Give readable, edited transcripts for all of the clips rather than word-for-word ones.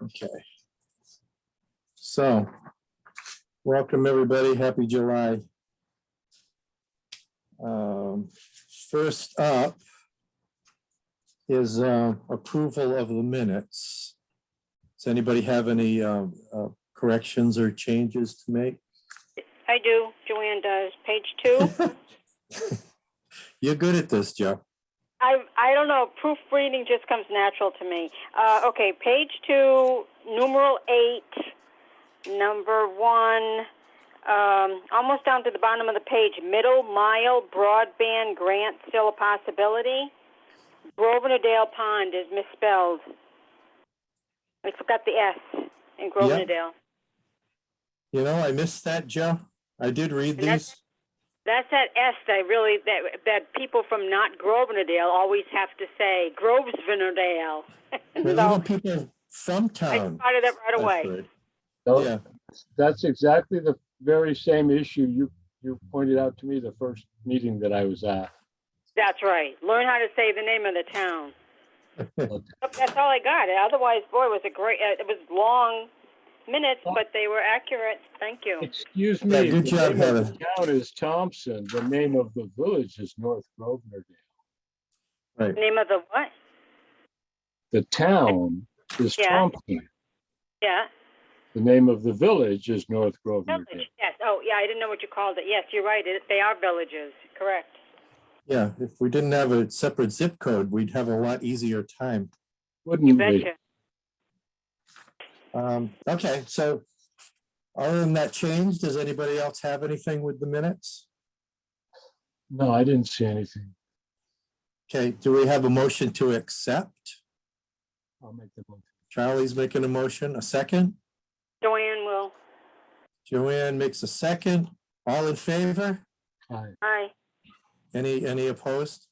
Okay. So, welcome everybody. Happy July. First up is approval of the minutes. Does anybody have any corrections or changes to make? I do. Joanne does. Page 2. You're good at this, Joe. I don't know. Proofreading just comes natural to me. Okay, page 2, numeral 8, number 1, almost down to the bottom of the page. Middle mile broadband grant still a possibility. Grosvenor Pond is misspelled. I forgot the S in Grosvenor. You know, I missed that, Joe. I did read these. That's that S that people from not Grosvenor always have to say, Grosvenor. Even people from town. I spotted it right away. Yeah. That's exactly the very same issue you pointed out to me the first meeting that I was at. That's right. Learn how to say the name of the town. That's all I got. Otherwise, boy, it was a great. It was long minutes, but they were accurate. Thank you. Excuse me. Yeah, good job, the name Heather. of the town is Thompson. The name of the village is North Grosvenor. Right. Name of the what? The town is Thompson. Yeah. The name of the village is North Grosvenor. Village. Yes. Oh, yeah. I didn't know what you called it. Yes, you're right. They are villages. Correct. Yeah, if we didn't have a separate zip code, we'd have a lot easier time. Wouldn't You we? betcha. Okay, so other than that change, does anybody else have anything with the minutes? No, I didn't see anything. Okay, do we have a motion to accept? I'll make the motion. Charlie's making a motion, a second. Joanne will. Joanne makes a second. All in favor? Aye. Hi. Any opposed?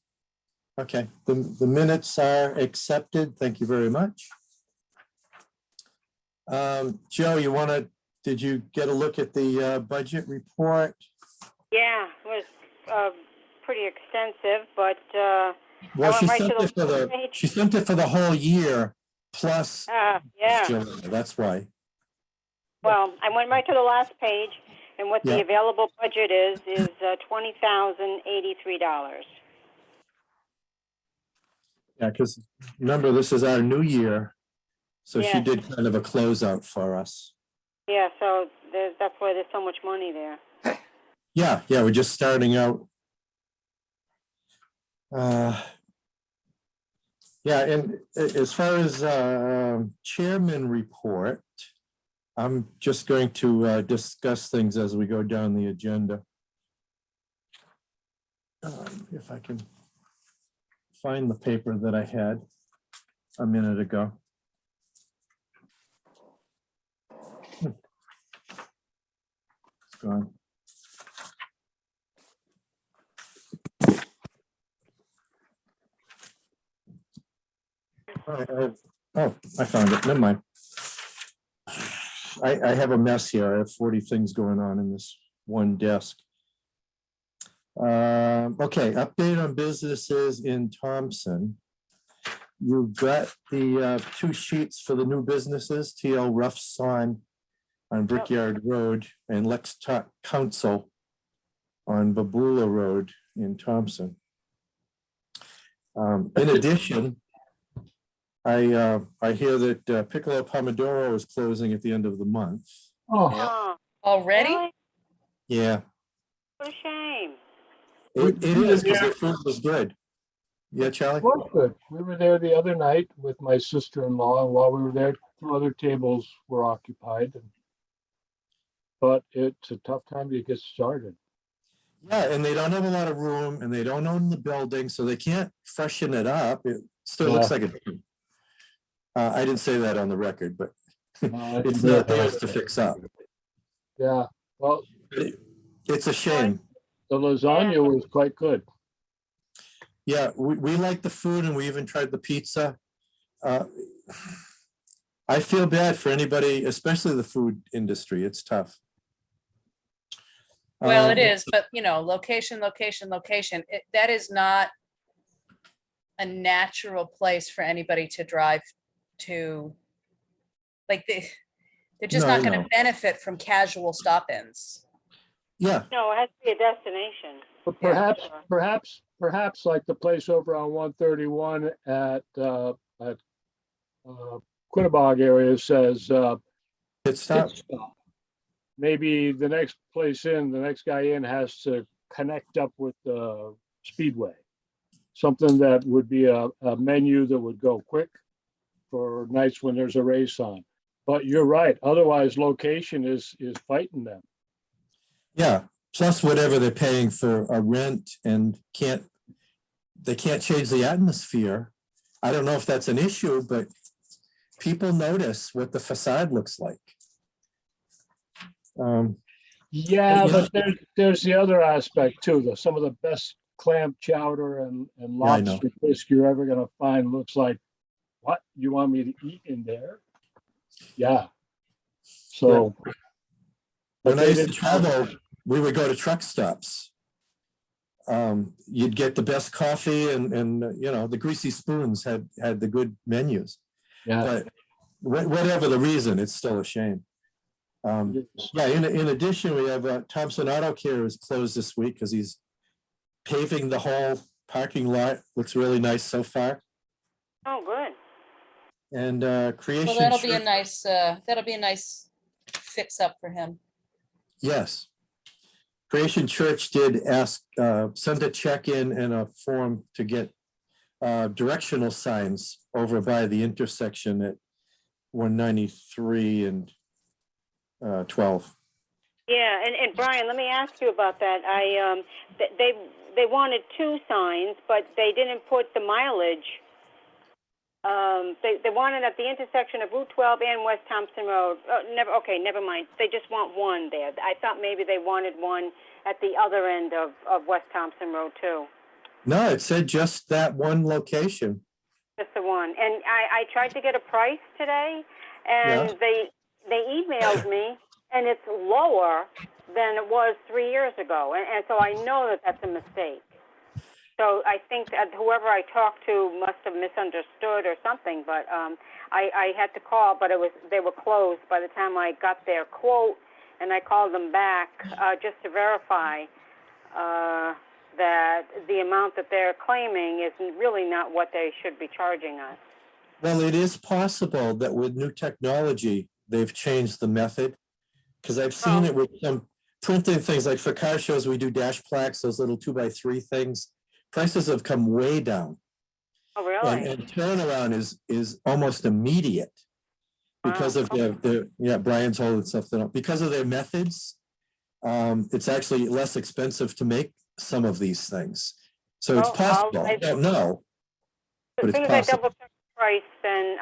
Okay, the minutes are accepted. Thank you very much. Joe, did you get a look at the budget report? Yeah, it was pretty extensive, but Well, I she went right sent to it for the page. she sent it for the whole year plus Yeah. July. That's why. Well, I went right to the last page, and what Yeah. the available budget is $20,083. Yeah, because remember, this is our new year. So she Yes. did kind of a closeout for us. Yeah, so that's why there's so much money there. Yeah, we're just starting out. Yeah, and as far as chairman report, I'm just going to discuss things as we go down the agenda. If I can find the paper that I had a minute ago. It's gone. I found it. Never mind. I have a mess here. I have 40 things going on in this one desk. Okay, update on businesses in Thompson. You got the 2 sheets for the new businesses, TL Rough Sawn on Brickyard Road and Lex Talk Council on Babula Road in Thompson. In addition, I hear that Piccolo Pomodoro is closing at the end of the month. Oh, Already? Really? Yeah, What a shame. it is because the food was good. Yeah, Charlie? well, good. We were there the other night with my sister-in-law, and while we were there, 2 other tables were occupied. But it's a tough time to get started. Yeah, and they don't have a lot of room and they don't own the building, so they can't freshen it up. It still looks like it. I didn't say that on the record, but it's not theirs to fix up. Yeah, well, It's a shame. the lasagna was quite good. Yeah, we like the food and we even tried the pizza. I feel bad for anybody, especially the food industry. It's tough. Well, it is, but location. That is not a natural place for anybody to drive to Like they're just No, I not gonna know. benefit from casual stop-ins. Yeah, No, it has to be a destination. But Yeah, perhaps like the place over on 131 at Quinnebog area says, it stopped. pit stop. Maybe the next guy in has to connect up with the Speedway. Something that would be a menu that would go quick for nights when there's a race on. But you're right, otherwise location is fighting them. Yeah, plus whatever they're paying for a rent and they can't change the atmosphere. I don't know if that's an issue, but people notice what the facade looks like. Yeah, Yeah. but there's the other aspect too. Some of the best clam chowder and I know. lobster bisque you're ever gonna find looks like, what, you want me to eat in there? Yeah. So. but When I they used to didn't- travel, we would go to truck stops. You'd get the best coffee and the greasy spoons had the good menus. Yeah. But whatever the reason, it's still a shame. Yeah, in addition, we have Thompson Auto Care is closed this week because he's paving the whole parking lot. Looks really nice so far. Oh, good. And Well, Creation that'll be a Church, nice fix up for him. yes. Creation Church did ask, send a check in and a form to get directional signs over by the intersection at 193 and 12. Yeah, and Brian, let me ask you about that. They wanted 2 signs, but they didn't put the mileage. They wanted at the intersection of Route 12 and West Thompson Road. Never mind. They just want 1 there. I thought maybe they wanted 1 at the other end of West Thompson Road too. No, it said just that one location. Just the 1. And I tried to get a price today, and they emailed me, and it's lower than it was 3 years ago. And so I know that that's a mistake. So I think that whoever I talked to must have misunderstood or something, but I had to call, but they were closed by the time I got their quote, and I called them back just to verify that the amount that they're claiming is really not what they should be charging us. Well, it is possible that with new technology, they've changed the method. Because I've seen it with some printing things, like for car shows, we do dash plaques, those little 2x3 things. Prices have come way down. Oh, really? And turnaround is almost immediate because of Brian's holding something up. Because of their methods, it's actually less expensive to make some of these things. So it's possible. I don't know, but it's As soon as I possible. double check the price, then,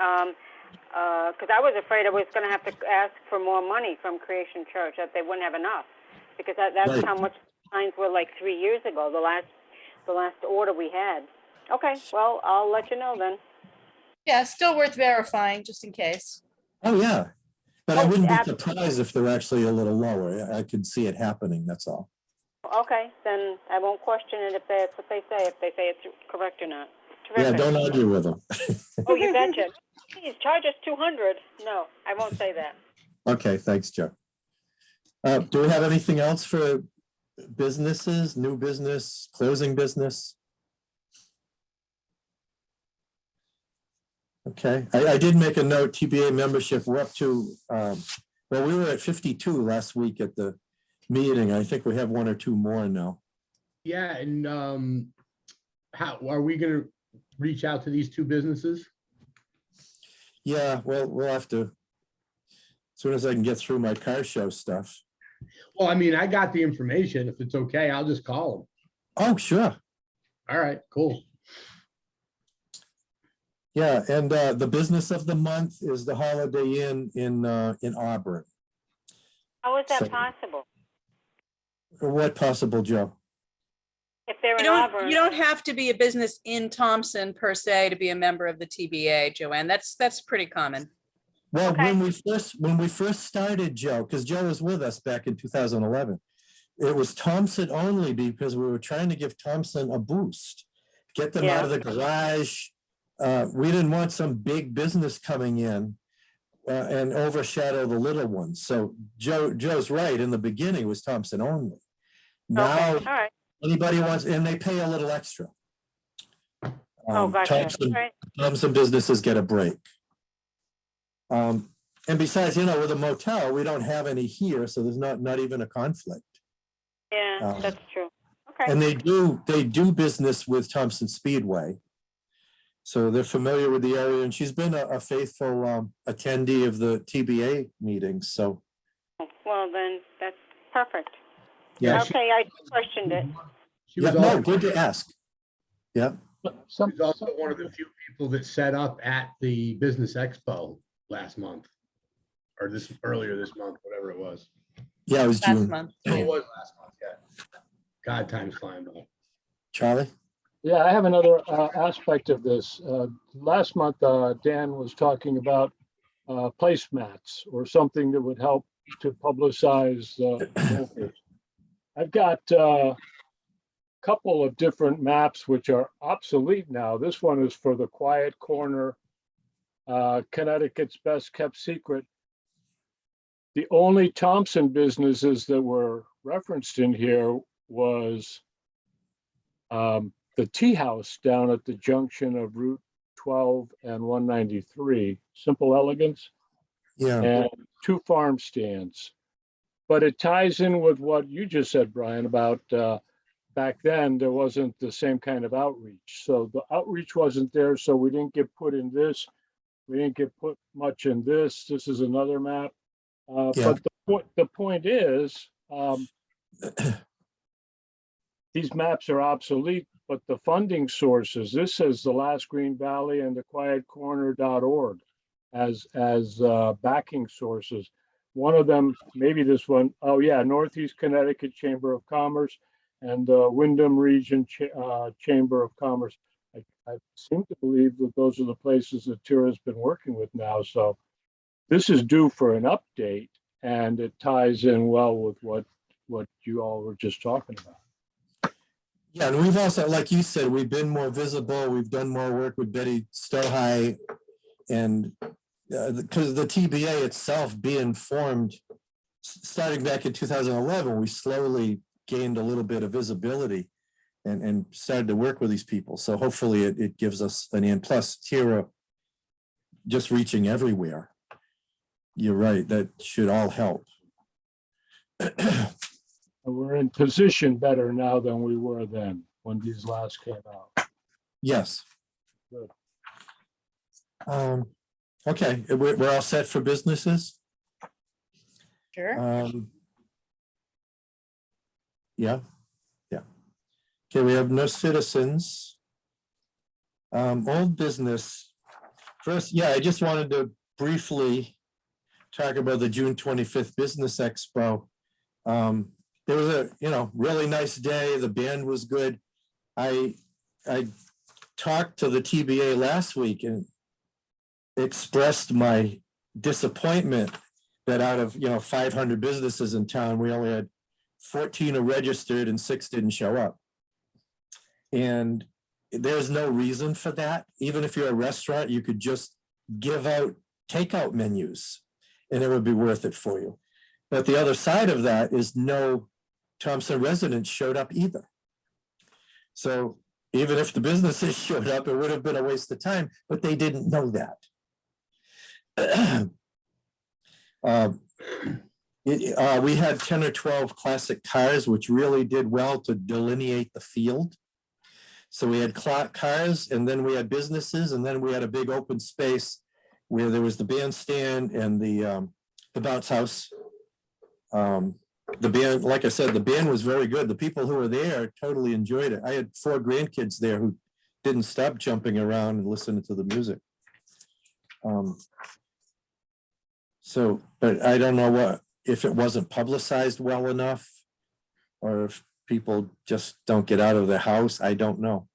because I was afraid I was going to have to ask for more money from Creation Church, that they wouldn't have enough, because that's Right. how much signs were like 3 years ago, the last order we had. Okay, well, I'll let you know then. Yeah, still worth verifying just in case. Oh, yeah. But I Oh, wouldn't be absolutely. surprised if they're actually a little lower. I could see it happening, that's all. Okay, then I won't question it if that's what they say, if they say it's correct or not. Yeah, Terrific. don't argue with them. Oh, you betcha. Please charge us $200. No, I won't say that. Okay, thanks, Joe. Do we have anything else for businesses, new business, closing business? Okay, I did make a note, TBA membership, we're up to, well, we were at 52 last week at the meeting. I think we have 1 or 2 more now. Yeah, and how are we gonna reach out to these 2 businesses? Yeah, well, we'll have to, as soon as I can get through my car show stuff. Well, I mean, I got the information. If it's okay, I'll just call them. Oh, sure. All right, cool. Yeah, and the business of the month is the Holiday Inn in Auburn. How is that So- possible? What possible, Joe? If they're You in Auburn. don't have to be a business in Thompson per se to be a member of the TBA, Joanne. That's pretty common. Well, Okay. when we first started, Joe, because Joe was with us back in 2011, it was Thompson only because we were trying to give Thompson a boost, get them out of the garage. We didn't want some big business coming in. and overshadow the little ones. So Joe's right. In the beginning, it was Thompson only. Now, Okay, all right. anybody wants, and they pay a little extra. Oh, gotcha. All Thompson, right. Thompson businesses get a break. And besides, you know, with a motel, we don't have any here, so there's not even a conflict. Yeah, that's true. Okay. And they do business with Thompson Speedway. So they're familiar with the area, and she's been a faithful attendee of the TBA meetings, so. Well, then that's perfect. Yeah. Okay, I questioned it. She Yeah, was no, also, good to ask. Yeah, she was also one of the few people that set up at the Business Expo last month. Or earlier this month, whatever it was. yeah, it was Last June. month. Oh, yeah. it was last month, yeah. God, time's flying by. Charlie? Yeah, I have another aspect of this. Last month, Dan was talking about placemats or something that would help to publicize locals. I've got a couple of different maps which are obsolete now. This one is for the Quiet Corner, Connecticut's Best Kept Secret. The only Thompson businesses that were referenced in here was the tea house down at the junction of Route 12 and 193, Simple Elegance, Yeah, and 2 farm stands. But it ties in with what you just said, Brian, about back then, there wasn't the same kind of outreach. So the outreach wasn't there, so we didn't get put in this. We didn't get put much in this. This is another map. Yeah. But the point is, these maps are obsolete, but the funding sources, this says the Last Green Valley and the quietcorner.org as backing sources. One of them, maybe this one, oh yeah, Northeast Connecticut Chamber of Commerce and the Wyndham Region Chamber of Commerce. I seem to believe that those are the places that Tira's been working with now. So this is due for an update, and it ties in well with what you all were just talking about. yeah, and we've also, like you said, we've been more visible. We've done more work with Betty Stohigh, and because the TBA itself being formed, starting back in 2011, we slowly gained a little bit of visibility and started to work with these people. So hopefully it gives us an end. Plus, Tira just reaching everywhere. You're right, that should all help. We're in position better now than we were then when these last came out. Yes. Good. Okay, we're all set for businesses? Sure. Yeah. Okay, we have no citizens. Old business. First, yeah, I just wanted to briefly talk about the June 25th Business Expo. It was a, really nice day. The band was good. I talked to the TBA last week and expressed my disappointment that out of 500 businesses in town, we only had 14 are registered and 6 didn't show up. And there's no reason for that. Even if you're a restaurant, you could just give out takeout menus and it would be worth it for you. But the other side of that is no Thompson residents showed up either. So even if the businesses showed up, it would have been a waste of time, but they didn't know that. We had 10 or 12 classic cars, which really did well to delineate the field. So we had cars, and then we had businesses, and then we had a big open space where there was the bandstand and the bounce house. The band, like I said, the band was very good. The people who were there totally enjoyed it. I had 4 grandkids there who didn't stop jumping around and listening to the music. But I don't know if it wasn't publicized well enough, or if people just don't get out of the house. I don't know.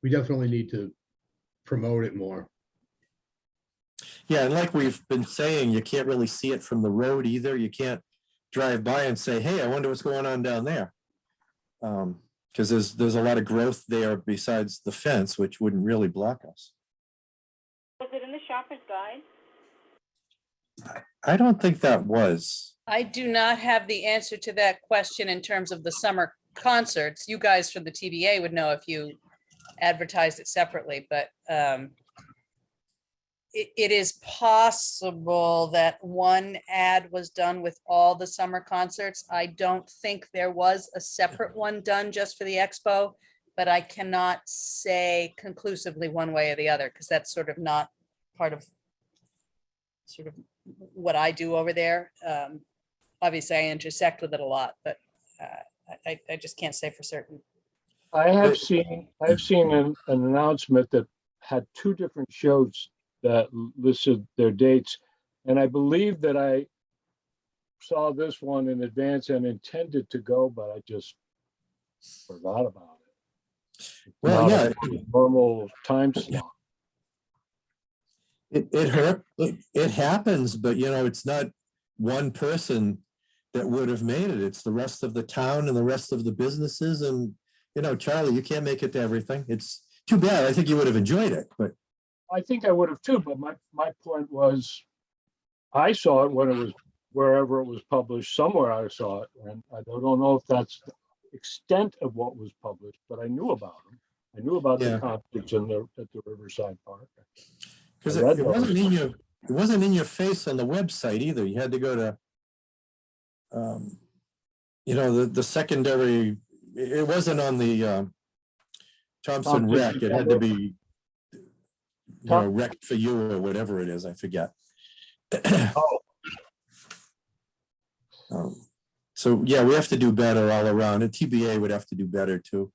We definitely need to promote it more. Yeah, and like we've been saying, you can't really see it from the road either. You can't drive by and say, hey, I wonder what's going on down there. Because there's a lot of growth there besides the fence, which wouldn't really block us. Was it in the shopper's guide? I don't think that was. I do not have the answer to that question in terms of the summer concerts. You guys from the TBA would know if you advertised it separately, but it is possible that one ad was done with all the summer concerts. I don't think there was a separate one done just for the expo, but I cannot say conclusively one way or the other, because that's sort of not part of sort of what I do over there. Obviously, I intersect with it a lot, but I just can't say for certain. I've seen an announcement that had two different shows that listed their dates. And I believe that I saw this one in advance and intended to go, but I just forgot about it. It's Well, not yeah. a normal time slot. It happens, but it's not one person that would have made it. It's the rest of the town and the rest of the businesses. And, Charlie, you can't make it to everything. It's too bad. I think you would have enjoyed it, but. I think I would have too, but my point was, I saw it when it was wherever it was published, somewhere I saw it. And I don't know if that's the extent of what was published, but I knew about them. I knew about the concerts at the Riverside Park. Because it wasn't in your face on the website either. You had to go to, the secondary. It wasn't on the Thompson Rec. It had to be, Rec for You or whatever it is. I forget. So yeah, we have to do better all around. And TBA would have to do better too.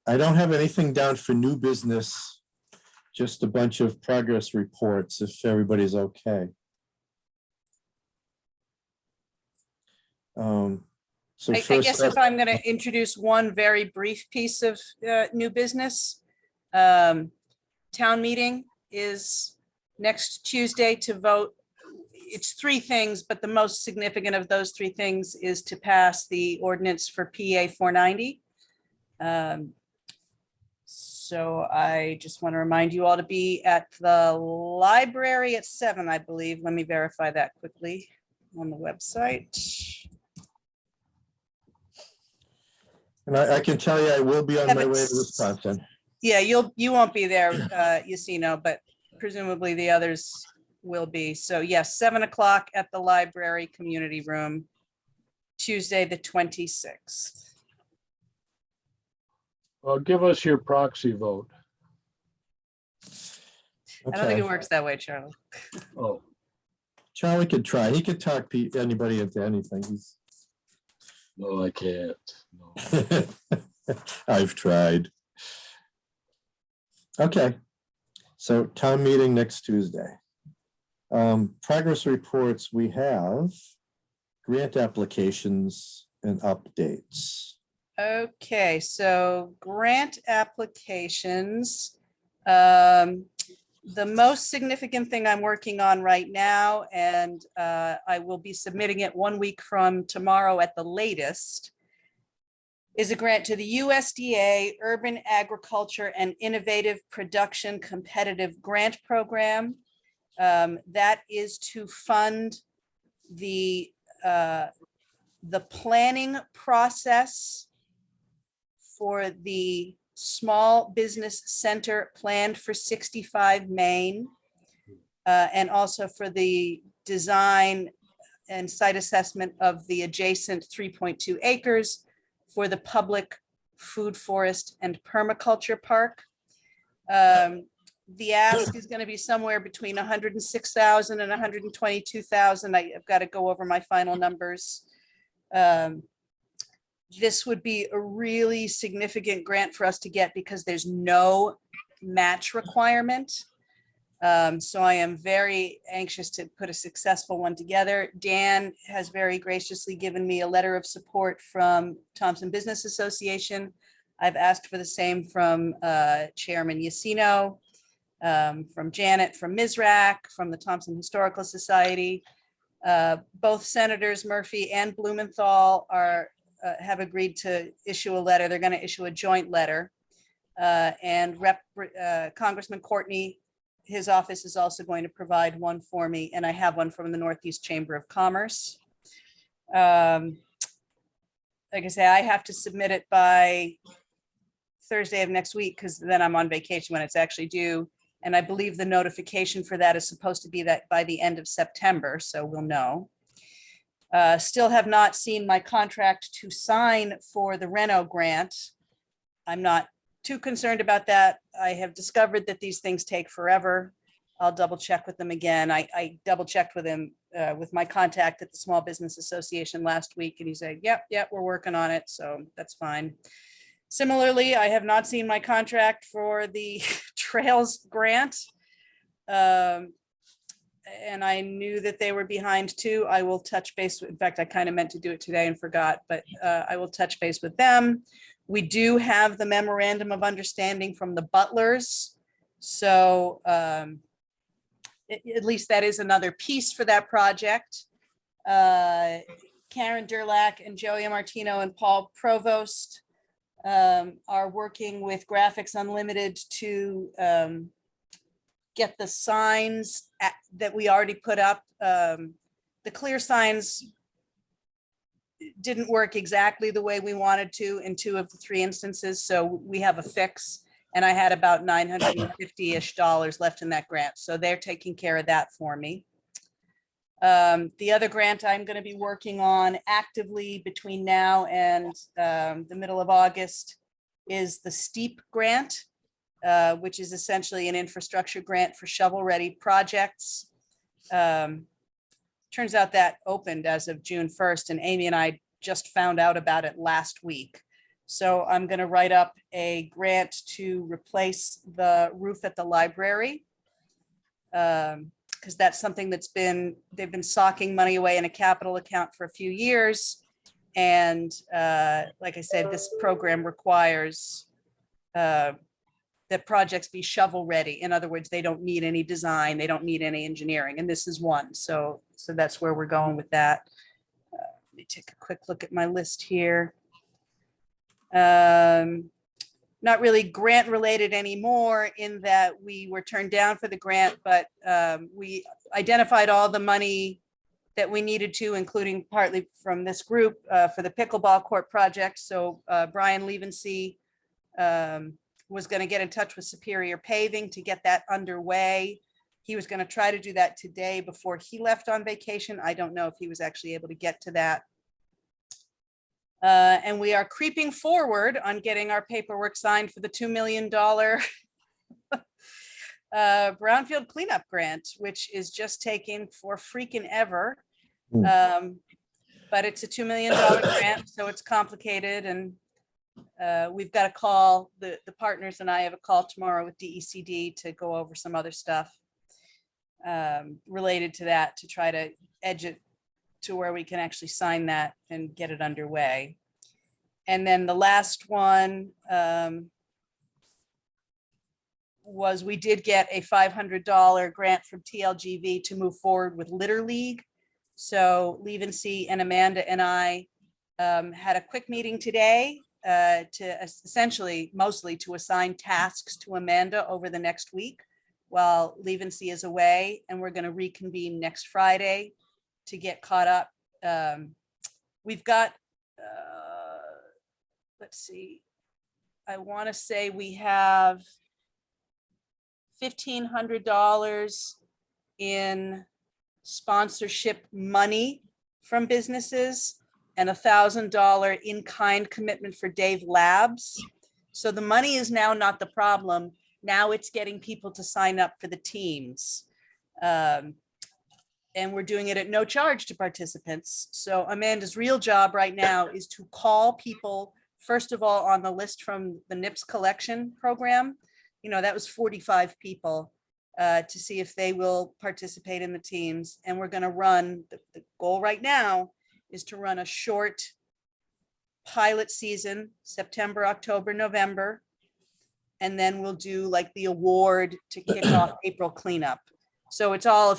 I don't have anything down for new business, just a bunch of progress reports if everybody's okay. So I guess if I'm going to introduce one very brief piece of new business, town meeting is next Tuesday to vote. It's three things, but the most significant of those three things is to pass the ordinance for PA 490. So I just want to remind you all to be at the library at 7, I believe. Let me verify that quickly on the website. And I can tell you, I will be on my way to Wisconsin. Yeah, you won't be there, but presumably the others will be. So yes, 7 o'clock at the library community room, Tuesday, the 26th. Well, give us your proxy vote. I don't think it works that way, Charlie. Oh, Charlie could try. He could talk anybody into anything. no, I can't. No. I've tried. Okay. So town meeting next Tuesday. Progress reports, we have grant applications and updates. Okay, so grant applications. The most significant thing I'm working on right now, and I will be submitting it 1 week from tomorrow at the latest, is a grant to the USDA Urban Agriculture and Innovative Production Competitive Grant Program. That is to fund the planning process for the Small Business Center planned for 65 Main, and also for the design and site assessment of the adjacent 3.2 acres for the public food forest and permaculture park. The ask is going to be somewhere between 106,000 and 122,000. I've got to go over my final numbers. This would be a really significant grant for us to get because there's no match requirement. So I am very anxious to put a successful one together. Dan has very graciously given me a letter of support from Thompson Business Association. I've asked for the same from Chairman Yacino, from Janet, from MISRAC, from the Thompson Historical Society. Both Senators Murphy and Blumenthal have agreed to issue a letter. They're going to issue a joint letter. And Congressman Courtney, his office is also going to provide one for me, and I have one from the Northeast Chamber of Commerce. Like I say, I have to submit it by Thursday of next week, because then I'm on vacation when it's actually due. And I believe the notification for that is supposed to be that by the end of September, so we'll know. Still have not seen my contract to sign for the Reno grant. I'm not too concerned about that. I have discovered that these things take forever. I'll double check with them again. I double checked with him, with my contact at the Small Business Association last week, and he said, yep, we're working on it. So that's fine. Similarly, I have not seen my contract for the Trails grant. And I knew that they were behind too. I will touch base. In fact, I kind of meant to do it today and forgot, but I will touch base with them. We do have the memorandum of understanding from the Butlers. So at least that is another piece for that project. Karen Durlack and Joey Martino and Paul Provost are working with Graphics Unlimited to get the signs that we already put up. The clear signs didn't work exactly the way we wanted to in 2 of the 3 instances. So we have a fix, and I had about $950-ish left in that grant. So they're taking care of that for me. The other grant I'm going to be working on actively between now and the middle of August is the STEEP grant, which is essentially an infrastructure grant for shovel-ready projects. Turns out that opened as of June 1st, and Amy and I just found out about it last week. So I'm going to write up a grant to replace the roof at the library, because that's something they've been socking money away in a capital account for a few years. And like I said, this program requires that projects be shovel ready. In other words, they don't need any design, they don't need any engineering, and this is one. So that's where we're going with that. Let me take a quick look at my list here. Not really grant related anymore in that we were turned down for the grant, but we identified all the money that we needed to, including partly from this group for the pickleball court project. So Brian Levency was going to get in touch with Superior Paving to get that underway. He was going to try to do that today before he left on vacation. I don't know if he was actually able to get to that. And we are creeping forward on getting our paperwork signed for the $2 million brownfield cleanup grant, which is just taking for freaking ever. But it's a $2 million grant, so it's complicated. And we've got a call, the partners and I have a call tomorrow with DECD to go over some other stuff related to that, to try to edge it to where we can actually sign that and get it underway. And then the last one was we did get a $500 grant from TLGV to move forward with Litter League. So Levency and Amanda and I had a quick meeting today to essentially mostly to assign tasks to Amanda over the next week while Levency is away, and we're going to reconvene next Friday to get caught up. We've got, let's see, I want to say we have $1,500 in sponsorship money from businesses and $1,000 in-kind commitment for Dave Labs. So the money is now not the problem. Now it's getting people to sign up for the teams. And we're doing it at no charge to participants. So Amanda's real job right now is to call people, first of all, on the list from the NIPS collection program. You know, that was 45 people to see if they will participate in the teams. And we're going to run, the goal right now is to run a short pilot season, September, October, November. And then we'll do like the award to kick off April cleanup. So it's all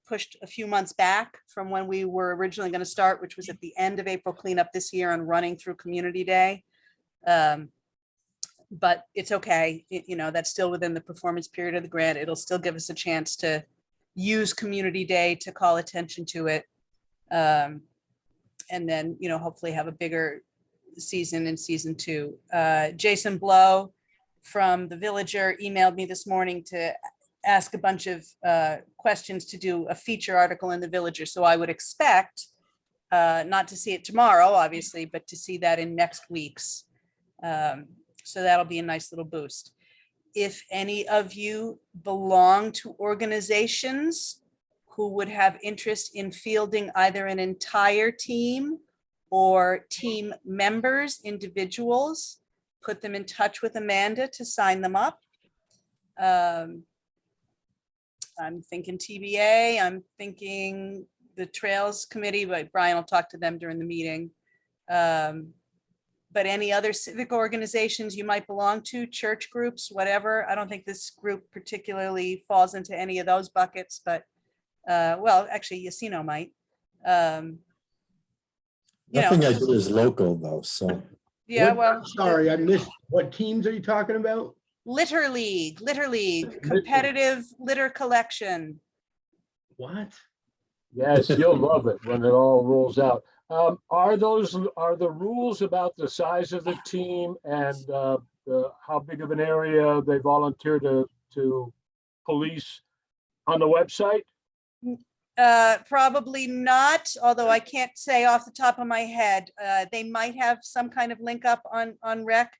pushed a few months back from when we were originally going to start, which was at the end of April cleanup this year and running through Community Day. But it's okay. That's still within the performance period of the grant. It'll still give us a chance to use Community Day to call attention to it. And then, hopefully have a bigger season in season 2. Jason Blow from The Villager emailed me this morning to ask a bunch of questions to do a feature article in The Villager. So I would expect not to see it tomorrow, obviously, but to see that in next week's. So that'll be a nice little boost. If any of you belong to organizations who would have interest in fielding either an entire team or team members, individuals, put them in touch with Amanda to sign them up. I'm thinking TBA, I'm thinking the Trails Committee, but Brian will talk to them during the meeting. But any other civic organizations you might belong to, church groups, whatever. I don't think this group particularly falls into any of those buckets, but well, actually, Yasino might. Nothing I do is local though, so. Yeah, What- well, Sorry, I missed. What teams are you talking about? Litter League, competitive litter collection. What? Yes, you'll love it when it all rolls out. Are the rules about the size of the team and how big of an area they volunteer to police on the website? Probably not, although I can't say off the top of my head. They might have some kind of link up on rec.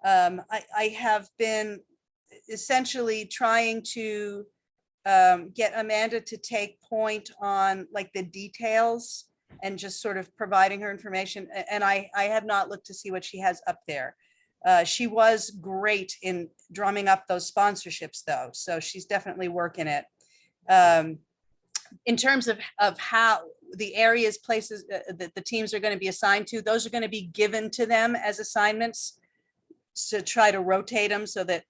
I have been essentially trying to get Amanda to take point on like the details and just sort of providing her information. And I have not looked to see what she has up there. She was great in drumming up those sponsorships though. So she's definitely working it. In terms of how the areas, places that the teams are going to be assigned to, those are going to be given to them as assignments to try to rotate them so that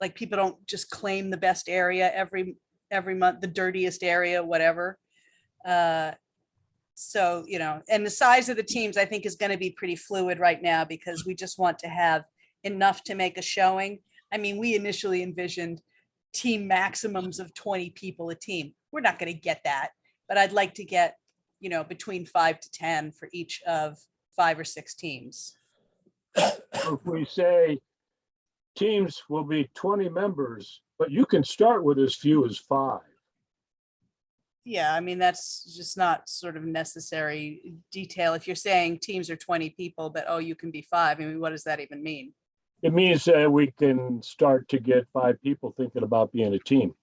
like people don't just claim the best area every month, the dirtiest area, whatever. So, and the size of the teams I think is going to be pretty fluid right now because we just want to have enough to make a showing. I mean, we initially envisioned team maximums of 20 people a team. We're not going to get that, but I'd like to get, between 5 to 10 for each of 5 or 6 teams. If we say teams will be 20 members, but you can start with as few as 5. Yeah, I mean, that's just not sort of necessary detail. If you're saying teams are 20 people, but oh, you can be 5, I mean, what does that even mean? It means that we can start to get 5 people thinking about being a team.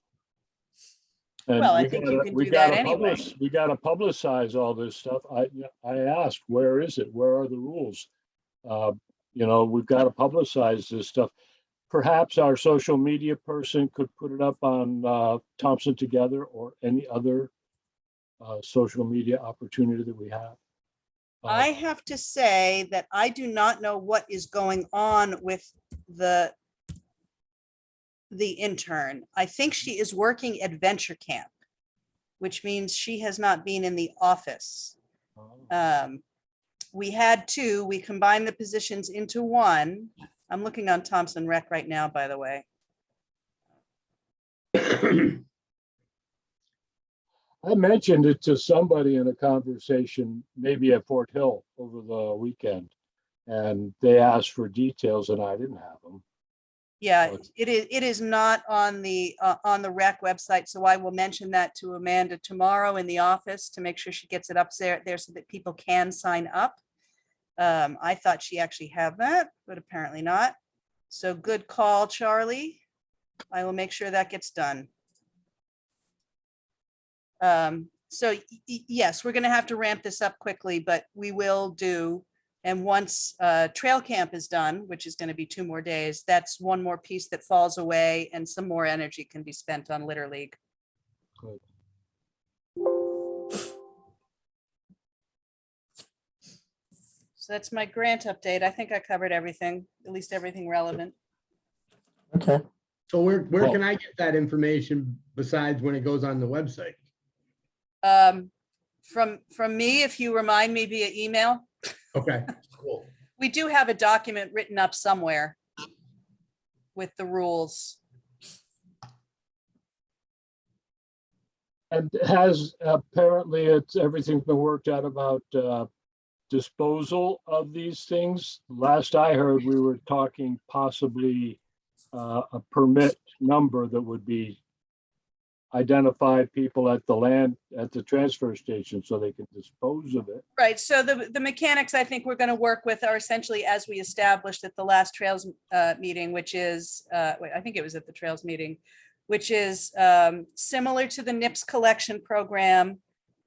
And Well, I think you can do that anyway. We got to publicize all this stuff. I asked, where is it? Where are the rules? We've got to publicize this stuff. Perhaps our social media person could put it up on Thompson Together or any other social media opportunity that we have. I have to say that I do not know what is going on with the intern. I think she is working at Venture Camp, which means she has not been in the office. We had 2, we combined the positions into 1. I'm looking on Thompson Rec right now, by the way. I mentioned it to somebody in a conversation, maybe at Fort Hill over the weekend, and they asked for details and I didn't have them. Yeah, it is not on the rec website, so I will mention that to Amanda tomorrow in the office to make sure she gets it up there so that people can sign up. I thought she actually had that, but apparently not. So good call, Charlie. I will make sure that gets done. So yes, we're going to have to ramp this up quickly, but we will do. And once trail camp is done, which is going to be 2 more days, that's one more piece that falls away and some more energy can be spent on Litter League. Good. So that's my grant update. I think I covered everything, at least everything relevant. Okay. So where Cool. can I get that information besides when it goes on the website? From me, if you remind me via email. Okay, cool. We do have a document written up somewhere. with the rules. And has apparently everything's been worked out about disposal of these things. Last I heard, we were talking possibly a permit number that would be identified people at the transfer station so they can dispose of it. Right, so the mechanics I think we're gonna work with are essentially as we established at the last Trails meeting, which is, I think it was at the Trails meeting, which is similar to the NIPS collection program.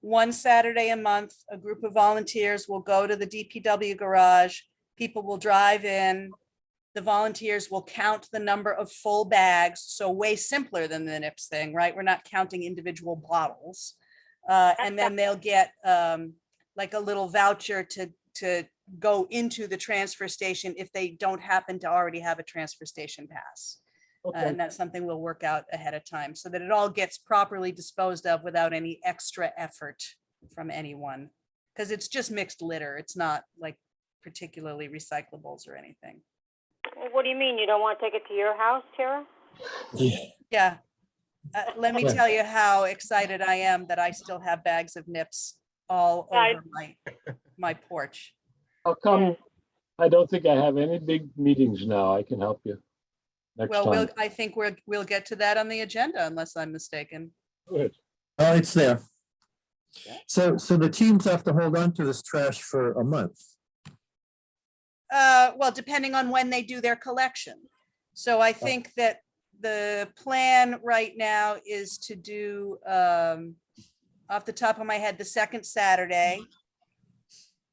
One Saturday a month, a group of volunteers will go to the DPW garage. People will drive in. The volunteers will count the number of full bags, so way simpler than the NIPS thing, right? We're not counting individual bottles. And then they'll get like a little voucher to go into the transfer station if they don't happen to already have a transfer station pass. Okay, And that's something we'll work out ahead of time so that it all gets properly disposed of without any extra effort from anyone. Because it's just mixed litter. It's not like particularly recyclables or anything. Well, what do you mean? You don't want to take it to your house, Tara? Yeah. Yeah. Let me Yeah. tell you how excited I am that I still have bags of nips all Right. over my porch. how come? I don't think I have any big meetings now. I can help you next Well, time. I think we'll get to that on the agenda unless I'm mistaken. Good. Oh, it's there. Yeah. So the teams have to hold on to this trash for a month. Well, depending on when they do their collection. So I think that the plan right now is to do, off the top of my head, the second Saturday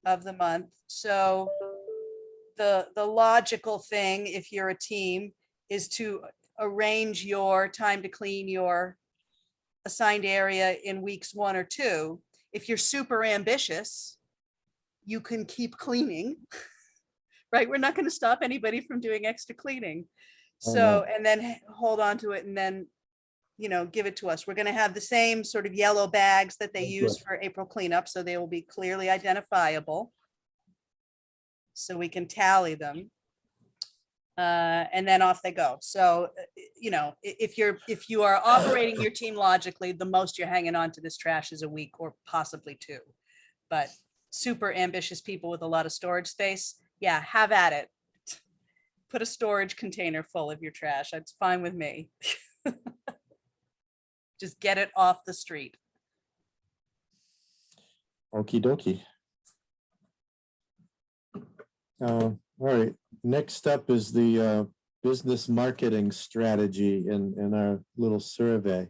of the month. So the logical thing, if you're a team, is to arrange your time to clean your assigned area in weeks 1 or 2. If you're super ambitious, you can keep cleaning. Right? We're not going to stop anybody from doing extra cleaning. Oh, So, and then hold on to it and then, give it to us. We're going to have the same sort of yellow bags that they Okay. use for April cleanup, so they will be clearly identifiable. So we can tally them. And then off they go. So, if you are operating your team logically, the most you're hanging on to this trash is a week or possibly 2. But super ambitious people with a lot of storage space, yeah, have at it. Put a storage container full of your trash. That's fine with me. Just get it off the street. Okie dokie. All right, next up is the business marketing strategy in our little survey.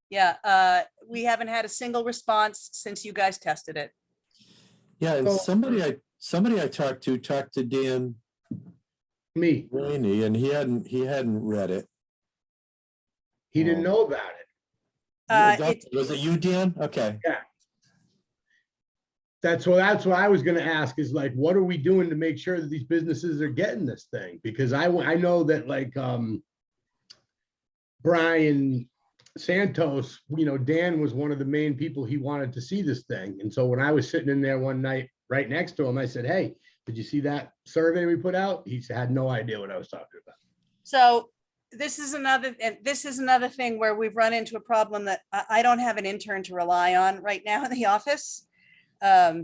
Yeah, we haven't had a single response since you guys tested it. Yeah, and So- somebody I talked to Dan Me, Rainey, and he hadn't read it. he didn't know about it. Was it you, Dan? Okay. That's what I was gonna ask is like, what are we doing to make sure that these businesses are getting this thing? Because I know that like, Brian Santos, Dan was one of the main people he wanted to see this thing. And so when I was sitting in there one night right next to him, I said, hey, did you see that survey we put out? He had no idea what I was talking about. So this is another thing where we've run into a problem that I don't have an intern to rely on right now in the office. I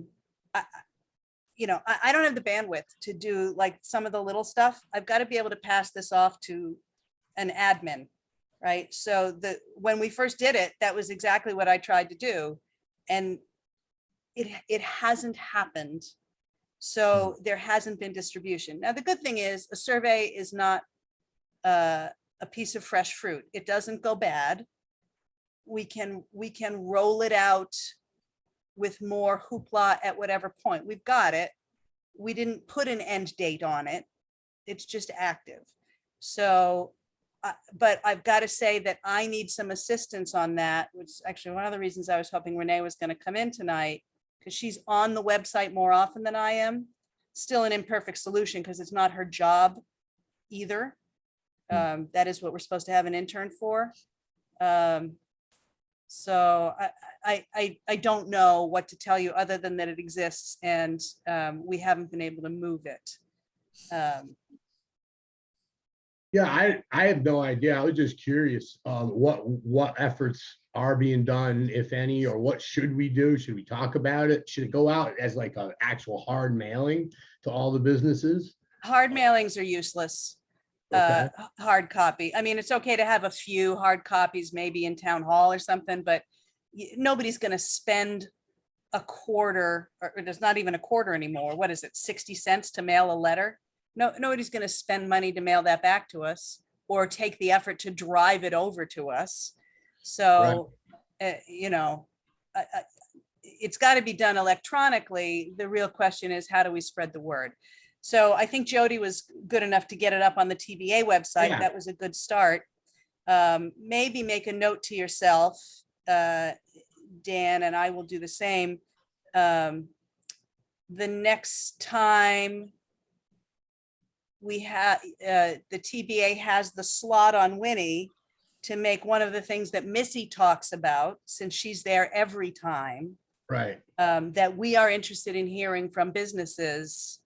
don't have the bandwidth to do like some of the little stuff. I've got to be able to pass this off to an admin, right? So when we first did it, that was exactly what I tried to do. And it hasn't happened. So there hasn't been distribution. Now, the good thing is a survey is not a piece of fresh fruit. It doesn't go bad. We can roll it out with more hoopla at whatever point. We've got it. We didn't put an end date on it. It's just active. So, but I've got to say that I need some assistance on that, which is actually one of the reasons I was hoping Renee was going to come in tonight, because she's on the website more often than I am. Still an imperfect solution because it's not her job either. That is what we're supposed to have an intern for. So I don't know what to tell you other than that it exists and we haven't been able to move it. Yeah, I have no idea. I was just curious, what efforts are being done, if any, or what should we do? Should we talk about it? Should it go out as like an actual hard mailing to all the businesses? Hard mailings are useless. Okay. Hard copy. I mean, it's okay to have a few hard copies, maybe in town hall or something, but nobody's going to spend a quarter, or there's not even a quarter anymore. What is it, 60 cents to mail a letter? No, nobody's going to spend money to mail that back to us or take the effort to drive it over to us. So, you know, it's got to be done electronically. The real question is, how do we spread the word? So I think Jody was good enough to get it up on the TBA website. Yeah. That was a good start. Maybe make a note to yourself, Dan, and I will do the same. The next time we have, the TBA has the slot on Winnie to make one of the things that Missy talks about, since she's there every time, Right. that we are interested in hearing from businesses.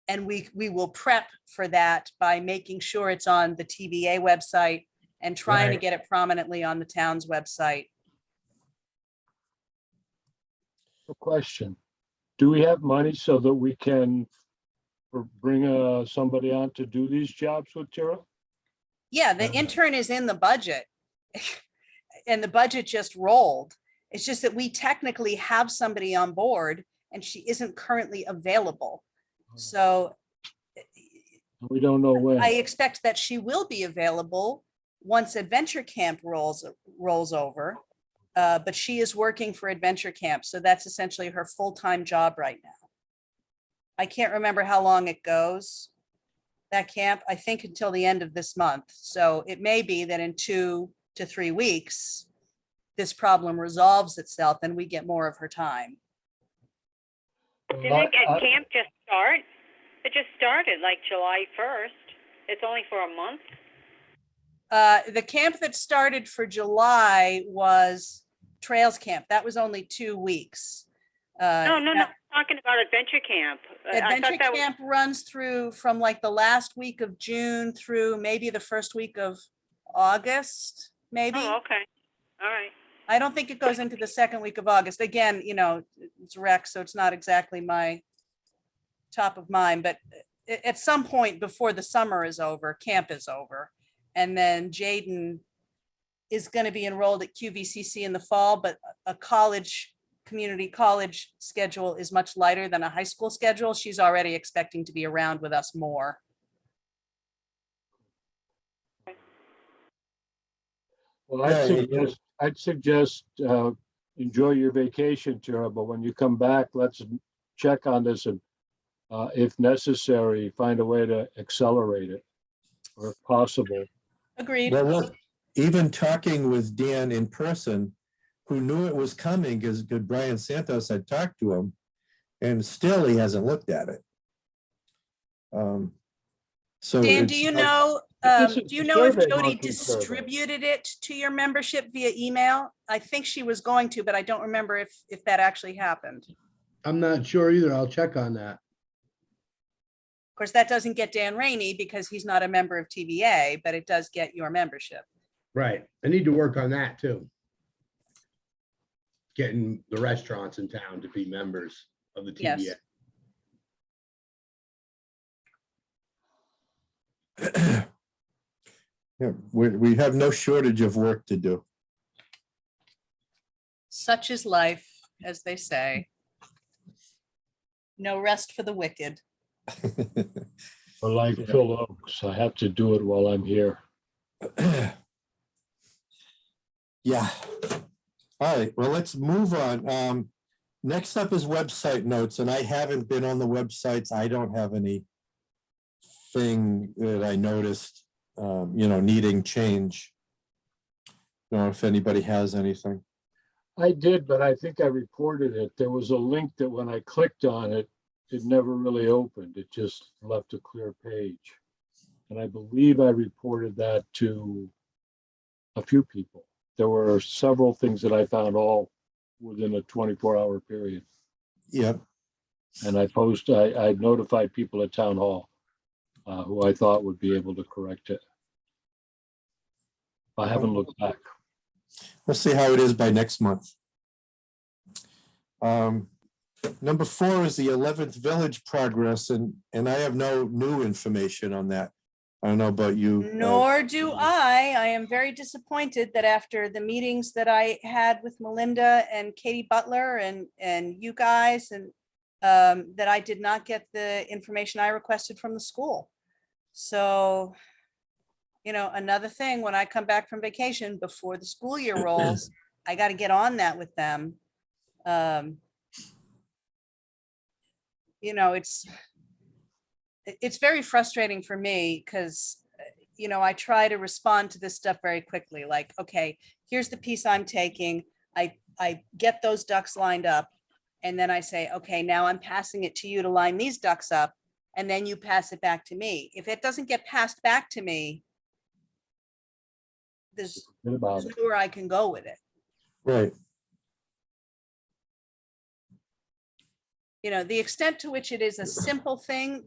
And we will prep for that by making sure it's on the TBA website and trying to Right. get it prominently on the town's website. A question. Do we have money so that we can bring somebody on to do these jobs with Tara? Yeah, the intern is in the budget. And the budget just rolled. It's just that we technically have somebody on board and she isn't currently available. So We don't know when. I expect that she will be available once Adventure Camp rolls over. But she is working for Adventure Camp, so that's essentially her full-time job right now. I can't remember how long it goes, that camp, I think until the end of this month. So it may be that in 2 to 3 weeks, this problem resolves itself and we get more of her time. Didn't camp just start? It just started like July 1st. It's only for a month. The camp that started for July was Trails Camp. That was only 2 weeks. No, I'm talking about Adventure Camp. I thought Adventure that Camp runs through from like the last week of June through maybe the first week of August, maybe. Oh, okay. All right. I don't think it goes into the second week of August. Again, you know, it's rec, so it's not exactly my top of mind, but at some point before the summer is over, camp is over. And then Jaden is going to be enrolled at QVCC in the fall, but a community college schedule is much lighter than a high school schedule. She's already expecting to be around with us more. Well, Yeah, I'd suggest enjoy your vacation, Tara, but when you come back, let's check on this and if necessary, find a way to accelerate it or if possible. Agreed. Well, look, even talking with Dan in person, who knew it was coming because Brian Santos had talked to him, and still he hasn't looked at it. So Dan, do it's you like- know, This is do you the know if survey Jody monkey survey. distributed it to your membership via email? I think she was going to, but I don't remember if that actually happened. Of I'm not sure either. I'll check on that. course, that doesn't get Dan Rainey because he's not a member of TBA, but it does get your membership. Right. I need to work on that too. Getting the restaurants in town to be members of the Yes. TBA. Yeah, we have no shortage of work to do. Such is life, as they say. No rest for the wicked. Or like Phil Oaks, I have to do it while I'm here. Yeah. All right, well, let's move on. Next up is website notes, and I haven't been on the websites. I don't have anything that I noticed, needing change. Don't know if anybody has anything. I did, but I think I reported it. There was a link that when I clicked on it, it never really opened. It just left a clear page. And I believe I reported that to a few people. There were several things that I found all within a 24-hour period. Yep. And I notified people at town hall. who I thought would be able to correct it. I haven't looked back. We'll see how it is by next month. Number 4 is the 11th Village progress, and I have no new information on that. I don't know about you. Nor do I. I am very disappointed that after the meetings that I had with Melinda and Katie Butler and you guys, and that I did not get the information I requested from the school. So, you know, another thing, when I come back from vacation before the school year rolls, I got to get on that with them. You know, it's very frustrating for me because, you know, I try to respond to this stuff very quickly. Like, okay, here's the piece I'm taking. I get those ducks lined up. And then I say, okay, now I'm passing it to you to line these ducks up. And then you pass it back to me. If it doesn't get passed back to me, there's What about it? nowhere I can go with it. Right. You know, the extent to which it is a simple thing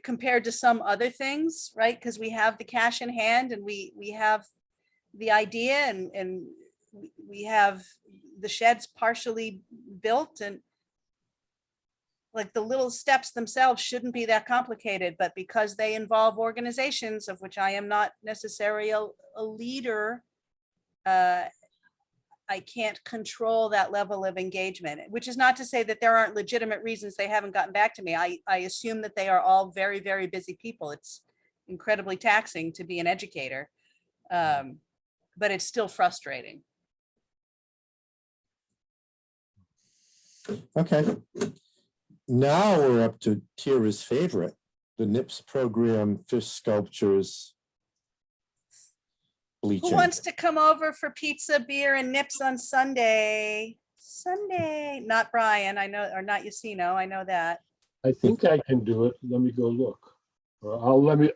compared to some other things, right? Because we have the cash in hand and we have the idea and we have the sheds partially built, and like the little steps themselves shouldn't be that complicated, but because they involve organizations of which I am not necessarily a leader, I can't control that level of engagement, which is not to say that there aren't legitimate reasons they haven't gotten back to me. I assume that they are all very, very busy people. It's incredibly taxing to be an educator, but it's still frustrating. Okay. Now we're up to Tira's favorite, the NIPS program, fish sculptures. Who Bleaching. wants to come over for pizza, beer, and nips on Sunday? Sunday, not Brian, I know, or not Yacino, I know that. I think I can do it. Let me go look. Or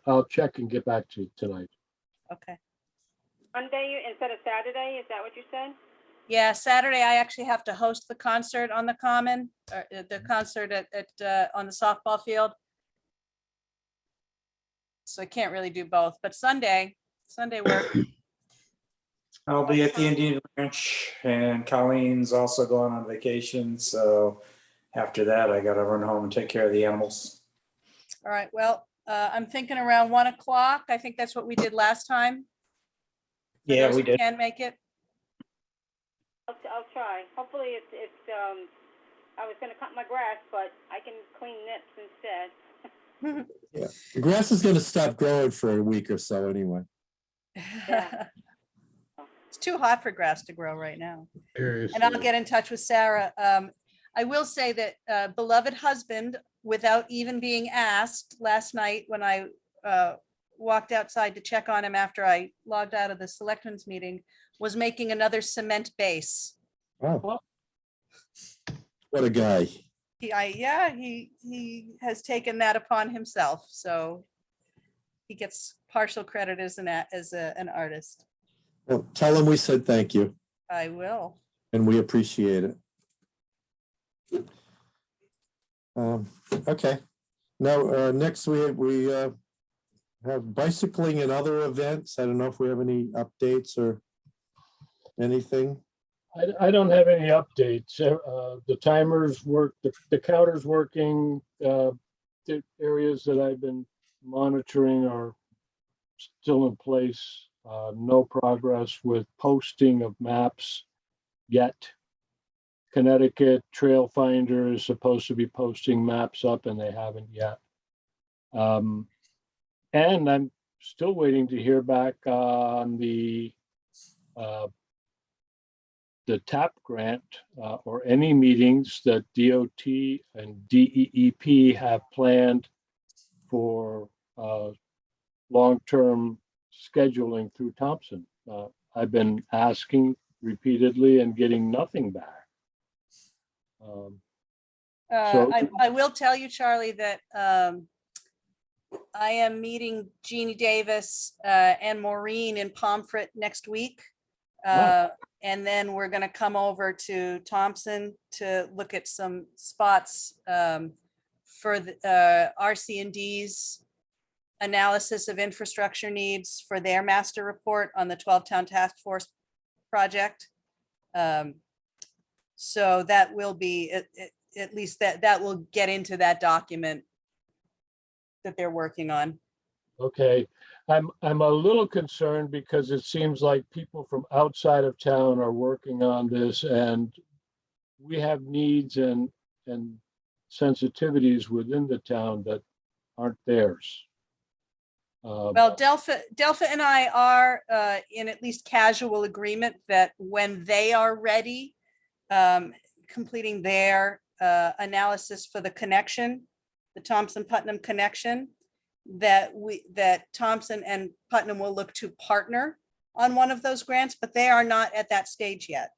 I'll check and get back to you tonight. Okay. Monday instead of Saturday, is that what you said? Yeah, Saturday, I actually have to host the concert on the Common, or the concert on the softball field. So I can't really do both, but Sunday work. I'll be at the Indian Ranch, and Colleen's also going on vacation. So after that, I got to run home and take care of the animals. All right, well, I'm thinking around 1 o'clock. I think that's what we did last time. For Yeah, those we who did. Can make it. I'll try. Hopefully it's I was gonna cut my grass, but I can clean nips instead. Yeah, the grass is going to stop growing for a week or so anyway. Yeah. It's too hot for grass to grow right now. Seriously. And I'll get in touch with Sarah. I will say that beloved husband, without even being asked last night when I walked outside to check on him after I logged out of the selectmen's meeting, was making another cement base. Oh. What a guy. He has taken that upon himself. So he gets partial credit as an artist. Well, tell him we said thank you I will. and we appreciate it. Okay. Now, next we have bicycling and other events. I don't know if we have any updates or anything. I don't have any updates. The timers work, the counter's working. The areas that I've been monitoring are still in place. No progress with posting of maps yet. Connecticut Trail Finder is supposed to be posting maps up and they haven't yet. And I'm still waiting to hear back on the TAP grant or any meetings that DOT and DEEP have planned for long-term scheduling through Thompson. I've been asking repeatedly and getting nothing back. I will tell you, Charlie, that I am meeting Jeannie Davis and Maureen in Pomfret next week. And then we're going to come over to Thompson to look at some spots for the RC&D's analysis of infrastructure needs for their master report on the 12-town task force project. So that will be, at least that will get into that document that they're working on. Okay, I'm a little concerned because it seems like people from outside of town are working on this, and we have needs and sensitivities within the town that aren't theirs. Well, Delphi and I are in at least casual agreement that when they are ready, completing their analysis for the connection, the Thompson-Putnam connection, that Thompson and Putnam will look to partner on one of those grants, but they are not at that stage yet.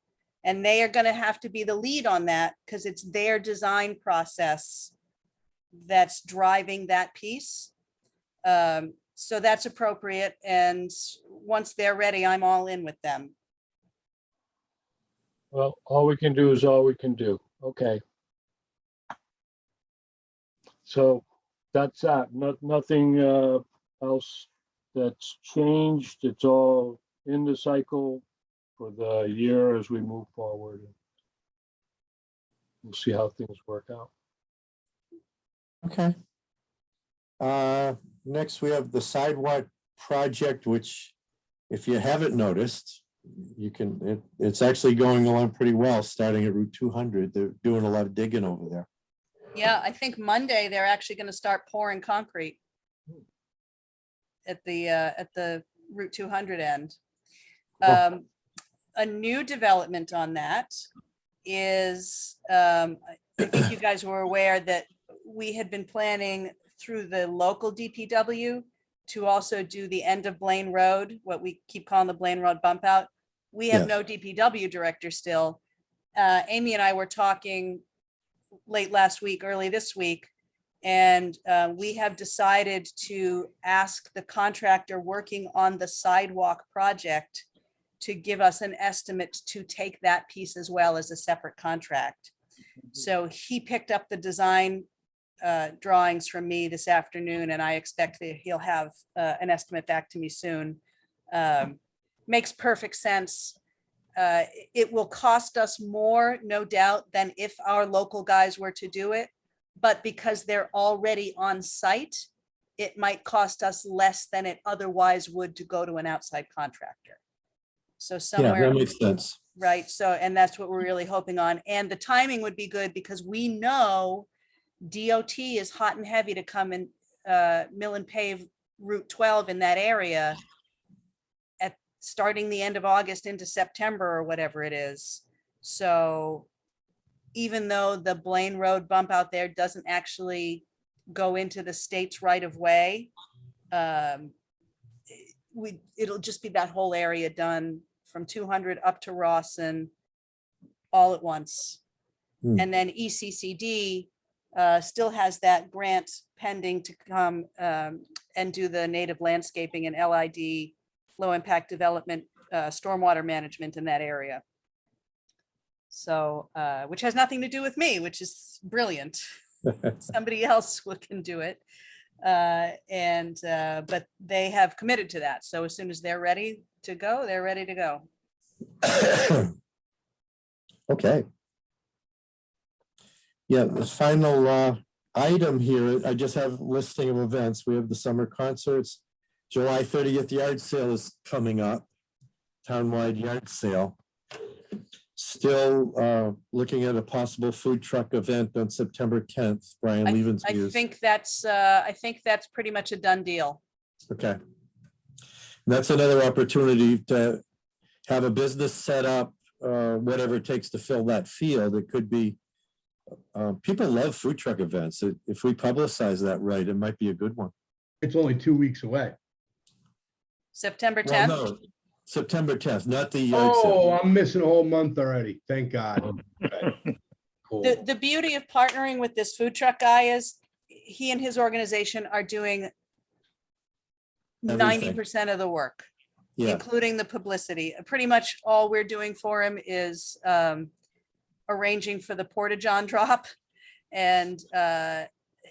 And they are going to have to be the lead on that because it's their design process that's driving that piece. So that's appropriate. And once they're ready, I'm all in with them. Well, all we can do is all we can do. Okay. So that's that. Nothing else that's changed. It's all in the cycle for the year as we move forward. We'll see how things work out. Okay. Next, we have the sidewalk project, which if you haven't noticed, you can, it's actually going along pretty well, starting at Route 200. They're doing a lot of digging over there. Yeah, I think Monday they're actually going to start pouring concrete at the Route 200 end. Cool. A new development on that is, I think you guys were aware that we had been planning through the local DPW to also do the end of Blaine Road, what we keep calling the Blaine Road bump out. We have Yes. no DPW director still. Amy and I were talking late last week, early this week, and we have decided to ask the contractor working on the sidewalk project to give us an estimate to take that piece as well as a separate contract. So he picked up the design drawings from me this afternoon, and I expect that he'll have an estimate back to me soon. Makes perfect sense. It will cost us more, no doubt, than if our local guys were to do it. But because they're already on site, it might cost us less than it otherwise would to go to an outside contractor. So Yeah, somewhere, that makes sense. right? So, and that's what we're really hoping on. And the timing would be good because we know DOT is hot and heavy to come and mill and pave Route 12 in that area at starting the end of August into September or whatever it is. So even though the Blaine Road bump out there doesn't actually go into the state's right of way, it'll just be that whole area done from 200 up to Rawson all at once. Hmm. And then ECCD still has that grant pending to come and do the native landscaping and LID, low impact development, stormwater management in that area. So, which has nothing to do with me, which is brilliant. Somebody else can do it. But they have committed to that. So as soon as they're ready to go, they're ready to go. Okay. Yeah, the final item here, I just have a listing of events. We have the summer concerts. July 30th yard sale is coming up, townwide yard sale. Still looking at a possible food truck event on September 10th. Brian Levens I is. think that's pretty much a done deal. Okay. And that's another opportunity to have a business set up, whatever it takes to fill that field. It could be, people love food truck events. If we publicize that right, it might be a good one. It's only 2 weeks away. September Well, 10th. no, September 10th, not the yard sale. Oh, I'm missing a whole month already. Thank God. Okay. Cool. The beauty of partnering with this food truck guy is he and his organization are doing Everything. 90% of the work, Yeah, including the publicity. Pretty much all we're doing for him is arranging for the Porta-John drop and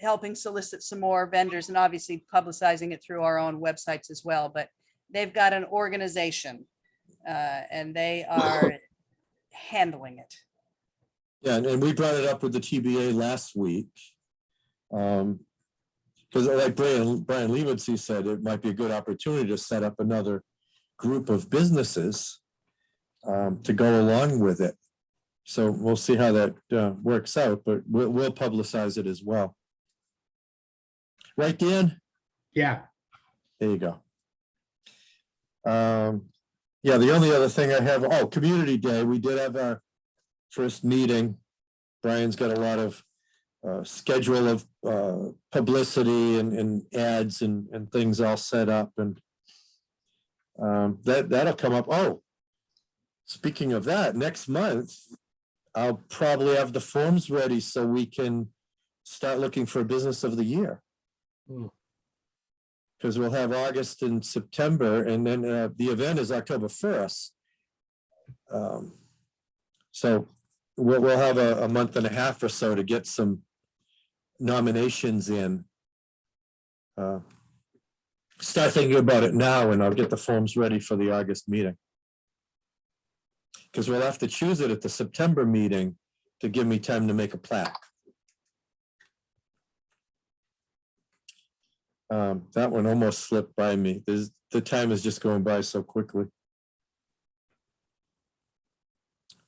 helping solicit some more vendors and obviously publicizing it through our own websites as well. But they've got an organization and they are handling it. Yeah, and we brought it up with the TBA last week. Because like Brian Levinson said, it might be a good opportunity to set up another group of businesses to go along with it. So we'll see how that works out, but we'll publicize it as well. Right, Dan? Yeah, There you go. Yeah, the only other thing I have, Community Day. We did have our first meeting. Brian's got a lot of schedule of publicity and ads and things all set up, and that'll come up. Oh, speaking of that, next month, I'll probably have the forms ready so we can start looking for Business of the Year. Because we'll have August and September, and then the event is October 1st. So we'll have a month and a half or so to get some nominations in. Start thinking about it now, and I'll get the forms ready for the August meeting. Because we'll have to choose it at the September meeting to give me time to make a plaque. That one almost slipped by me. The time is just going by so quickly.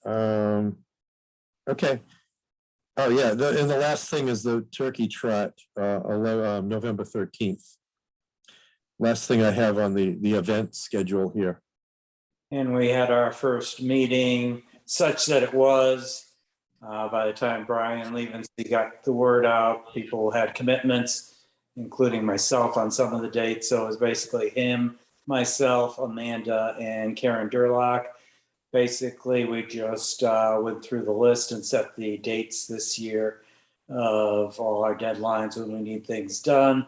Okay. Oh yeah, and the last thing is the turkey trot, November 13th. Last thing I have on the event schedule here. And we had our first meeting such that it was, by the time Brian Levinson got the word out, people had commitments, including myself on some of the dates. So it was basically him, myself, Amanda, and Karen Durlock. Basically, we just went through the list and set the dates this year of all our deadlines when we need things done.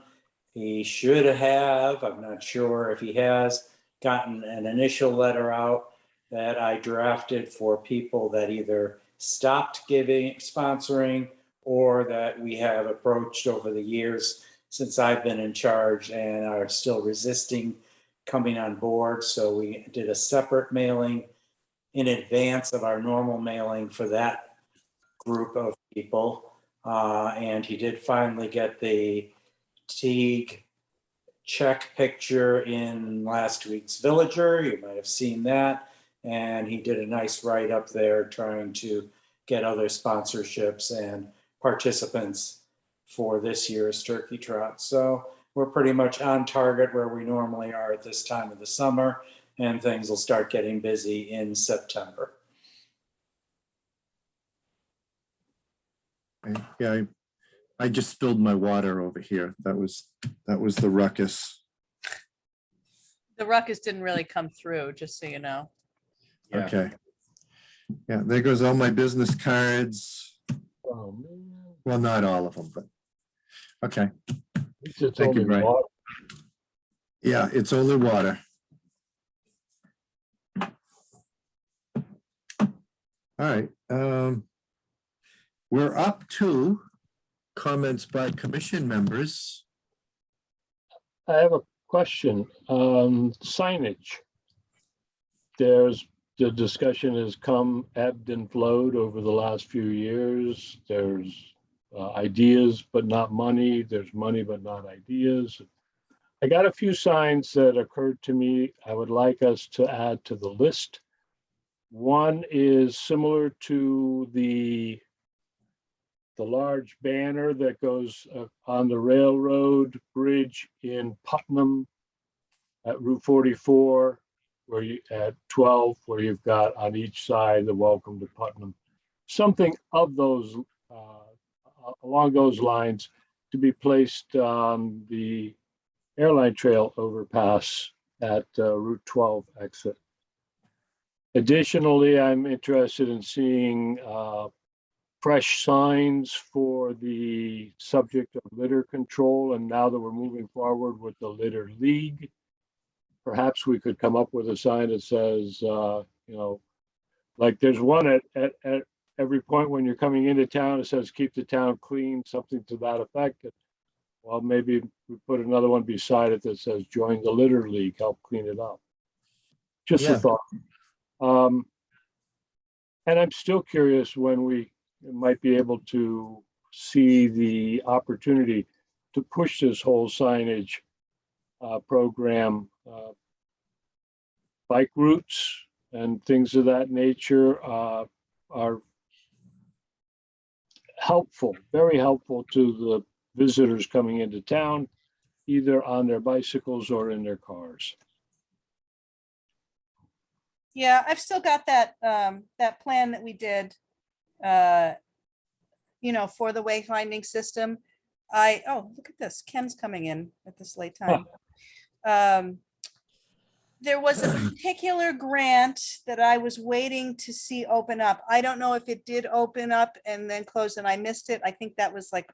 He should have, I'm not sure if he has, gotten an initial letter out that I drafted for people that either stopped sponsoring or that we have approached over the years since I've been in charge and are still resisting coming on board. So we did a separate mailing in advance of our normal mailing for that group of people. And he did finally get the Teague check picture in last week's Villager. You might have seen that. And he did a nice write-up there trying to get other sponsorships and participants for this year's turkey trot. So we're pretty much on target where we normally are at this time of the summer, and things will start getting busy in September. Yeah, I just spilled my water over here. That was the ruckus. The ruckus didn't really come through, just so you know. Yeah. Okay. Yeah, there goes all my business cards. Oh, man. Well, not all of them, but okay. It's Thank you, only Brian. water. Yeah, it's only water. All right. We're up to comments by commission members. I have a question. Signage. The discussion has ebbed and flowed over the last few years. There's ideas, but not money. There's money, but not ideas. I got a few signs that occurred to me I would like us to add to the list. One is similar to the large banner that goes on the railroad bridge in Putnam at Route 44, where you at 12, where you've got on each side the welcome to Putnam. Something of those along those lines to be placed on the airline trail overpass at Route 12 exit. Additionally, I'm interested in seeing fresh signs for the subject of litter control. And now that we're moving forward with the Litter League, perhaps we could come up with a sign that says, like there's one at every point when you're coming into town, it says keep the town clean, something to that effect. Well, maybe we put another one beside it that says join the litter league, help clean it up. Just a Yeah. thought. And I'm still curious when we might be able to see the opportunity to push this whole signage program, bike routes and things of that nature are helpful, very helpful to the visitors coming into town, either on their bicycles or in their cars. Yeah, I've still got that, that plan that we did, you know, for the wayfinding system. Oh, look at this. Ken's coming in at this late time. There was a particular grant that I was waiting to see open up. I don't know if it did open up and then close and I missed it. I think that was like,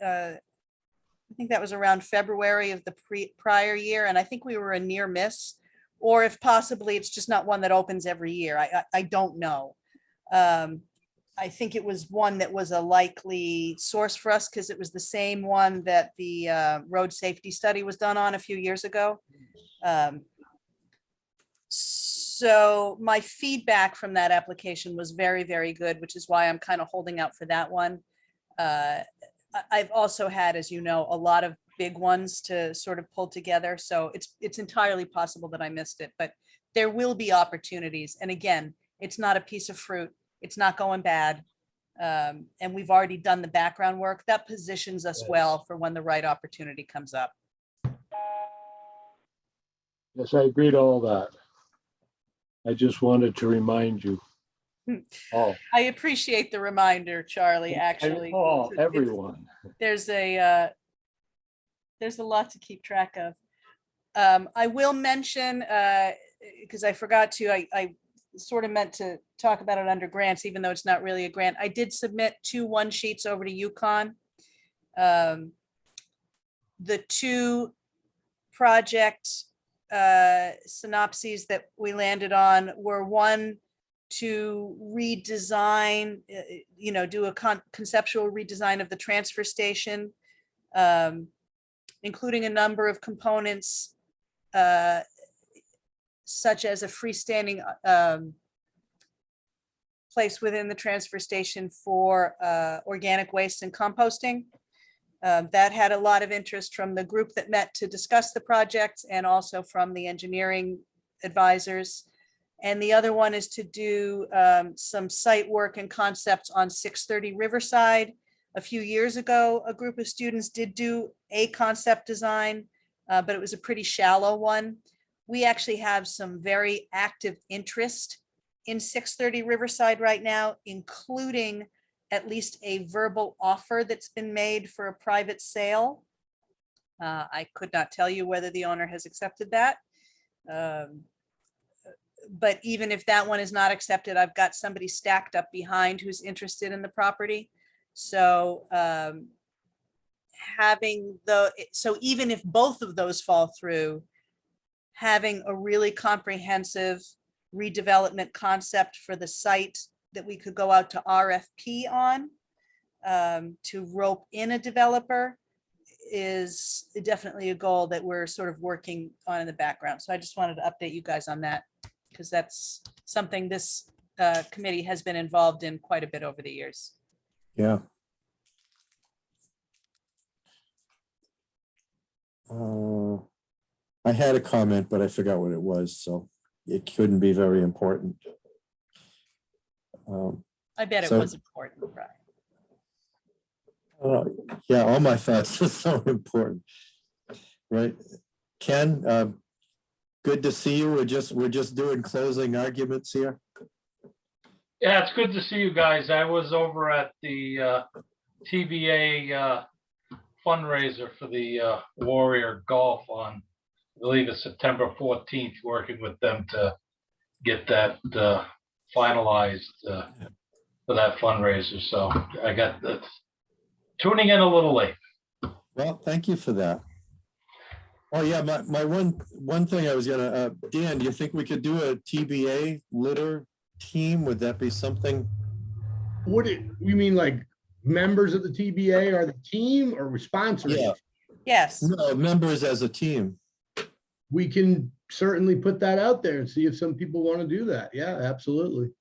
I think that was around February of the prior year. And I think we were a near miss, or if possibly it's just not one that opens every year. I don't know. I think it was one that was a likely source for us because it was the same one that the road safety study was done on a few years ago. So my feedback from that application was very, very good, which is why I'm kind of holding out for that one. I've also had, as you know, a lot of big ones to sort of pull together. So it's entirely possible that I missed it, but there will be opportunities. And again, it's not a piece of fruit. It's not going bad. And we've already done the background work that positions us well for when the right opportunity comes up. Yes, I agree to all that. I just wanted to remind you. Oh, I appreciate the reminder, Charlie, actually. oh, everyone. There's a lot to keep track of. I will mention, because I forgot to, I sort of meant to talk about it under grants, even though it's not really a grant. I did submit 2 1-sheets over to UConn. The 2 project synopses that we landed on were, one, to redesign, you know, do a conceptual redesign of the transfer station, including a number of components, such as a freestanding place within the transfer station for organic waste and composting. That had a lot of interest from the group that met to discuss the project and also from the engineering advisors. And the other one is to do some site work and concepts on 630 Riverside. A few years ago, a group of students did do a concept design, but it was a pretty shallow one. We actually have some very active interest in 630 Riverside right now, including at least a verbal offer that's been made for a private sale. I could not tell you whether the owner has accepted that. But even if that one is not accepted, I've got somebody stacked up behind who's interested in the property. So so even if both of those fall through, having a really comprehensive redevelopment concept for the site that we could go out to RFP on, to rope in a developer, is definitely a goal that we're sort of working on in the background. So I just wanted to update you guys on that, because that's something this committee has been involved in quite a bit over the years. Yeah. I had a comment, but I forgot what it was, so it couldn't be very important. I bet it So- was important, Brian. Yeah, all my thoughts are so important, right? Ken, good to see you. We're just doing closing arguments here. Yeah, it's good to see you guys. I was over at the TBA fundraiser for the Warrior Golf on, I believe it's September 14th, working with them to get that finalized for that fundraiser. So I got that. Tuning in a little late. Well, thank you for that. Oh, yeah, my one thing I was gonna, Dan, do you think we could do a TBA litter team? Would that be something You mean like members of the TBA are the team or we're sponsoring? Yeah. it? Yes. No, members as a team. We can certainly put that out there and see if some people want to do that. Yeah, absolutely.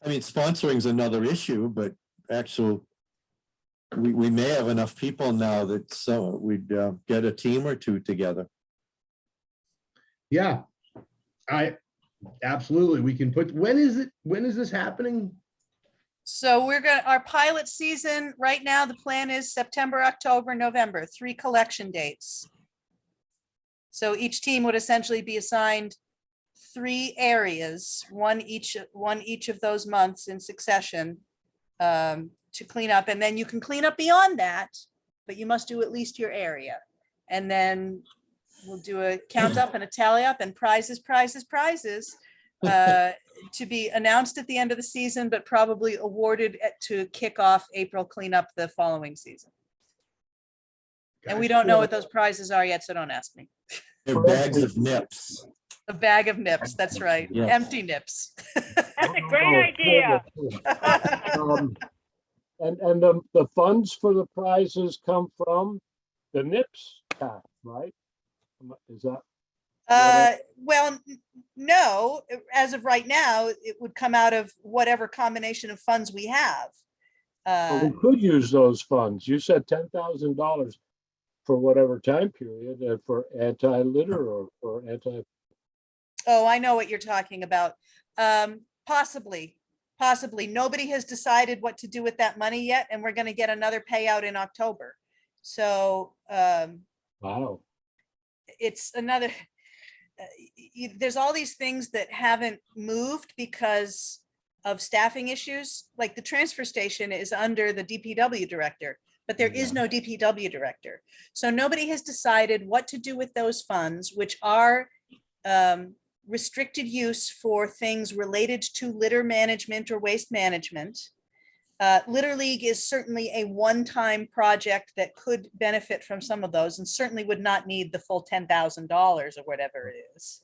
I mean, sponsoring is another issue, but we may have enough people now that we'd get a team or two together. Yeah, absolutely. We can put, when is this happening? So our pilot season, right now, the plan is September, October, November, 3 collection dates. So each team would essentially be assigned 3 areas, one each of those months in succession, to clean up. And then you can clean up beyond that, but you must do at least your area. And then we'll do a count up and a tally up and prizes, to be announced at the end of the season, but probably awarded to kick off April cleanup the following season. And we don't know what those prizes are yet, so don't ask me. They're bags of nips. A bag of nips, that's right. Yes. Empty nips. That's a great idea. And the funds for the prizes come from the NIPS pack, right? Is that? Well, no, as of right now, it would come out of whatever combination of funds we have. Well, we could use those funds. You said $10,000 for whatever time period for anti-litter or for anti. Oh, I know what you're talking about. Possibly. Nobody has decided what to do with that money yet, and we're going to get another payout in October. So Wow. it's another, there's all these things that haven't moved because of staffing issues. Like the transfer station is under the DPW director, but there is no DPW director. So nobody has decided what to do with those funds, which are restricted use for things related to litter management or waste management. Litter League is certainly a one-time project that could benefit from some of those and certainly would not need the full $10,000 or whatever it is.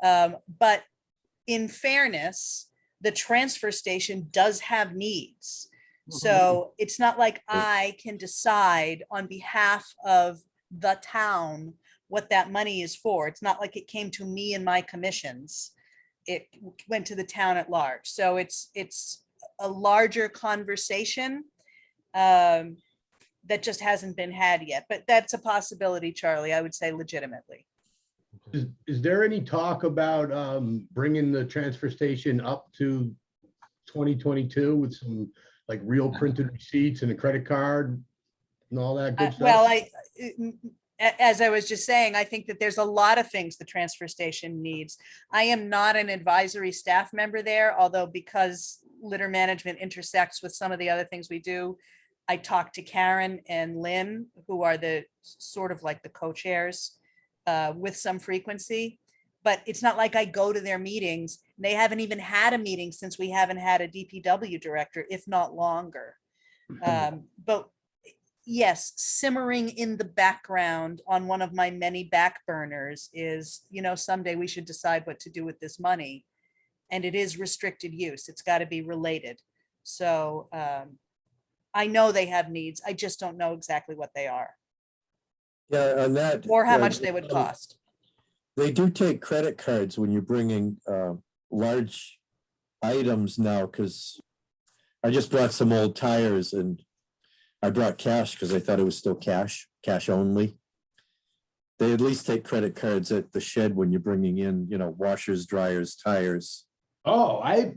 But in fairness, the transfer station does have needs. So it's not like I can decide on behalf of the town what that money is for. It's not like it came to me and my commissions. It went to the town at large. So it's a larger conversation that just hasn't been had yet, but that's a possibility, Charlie, I would say legitimately. Is there any talk about bringing the transfer station up to 2022 with some like real printed receipts and a credit card and all that good stuff? Well, as I was just saying, I think that there's a lot of things the transfer station needs. I am not an advisory staff member there, although because litter management intersects with some of the other things we do, I talk to Karen and Lynn, who are the sort of like the co-chairs with some frequency. But it's not like I go to their meetings. They haven't even had a meeting since we haven't had a DPW director, if not longer. But yes, simmering in the background on one of my many back burners is, someday we should decide what to do with this money. And it is restricted use. It's got to be related. So I know they have needs. I just don't know exactly what they are Yeah, on that. or how much they would cost. They do take credit cards when you're bringing large items now, because I just brought some old tires and I brought cash because I thought it was still cash only. They at least take credit cards at the shed when you're bringing in, washers, dryers, tires. Oh, I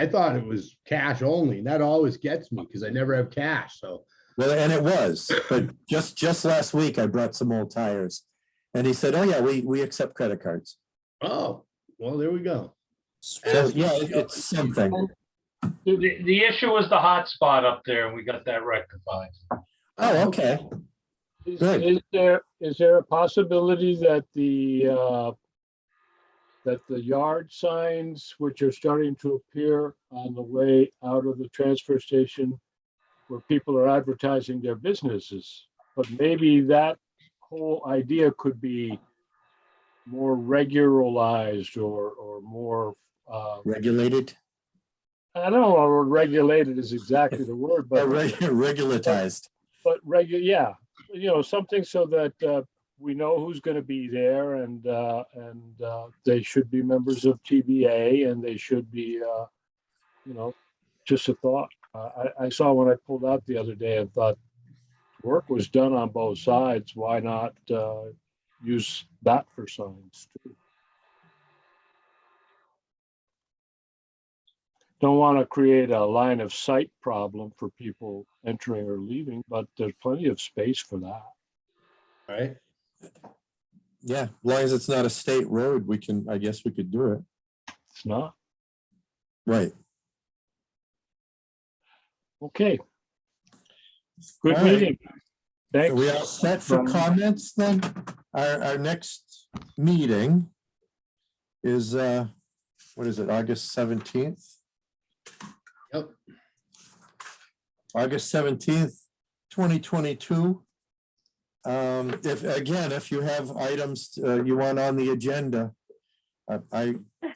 thought it was cash only. That always gets me because I never have cash. So, Well, and it was, but just last week I brought some old tires. And he said, oh yeah, we accept credit cards. oh, well, there we go. So yeah, it's something. The issue was the hot spot up there, and we got that rectified. Oh, okay. Good. Is there a possibility that the yard signs, which are starting to appear on the way out of the transfer station, where people are advertising their businesses, but maybe that whole idea could be more regularized or more Regulated, I don't know, regulated is exactly the word, but regulatized. but yeah, something so that we know who's going to be there, and they should be members of TBA, and they should be, just a thought. I saw when I pulled out the other day and thought work was done on both sides. Why not use that for signs too? Don't want to create a line of sight problem for people entering or leaving, but there's plenty of space for that. Right? Yeah, as long as it's not a state road, I guess we could do it. It's not. Right. Okay. Good All right. meeting. Thanks. Are we all set for comments then? Our next meeting is, what is it, August 17th? Yep. August 17th, 2022. If you have items you want on the agenda,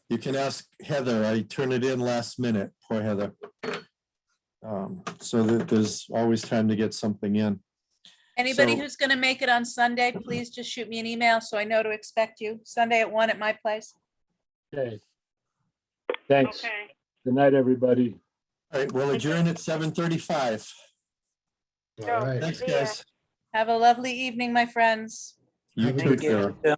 you can ask Heather. I turn it in last minute, poor Heather. So that there's always time to get something in. Anybody So- who's going to make it on Sunday, please just shoot me an email so I know to expect you. Sunday at 1 at my place. Okay. Thanks. Okay. Good night, everybody. All right, we'll adjourn at 7:35. All right. Thanks, See ya. guys. Have a lovely evening, my friends. You Have a too, good Sarah. Yeah.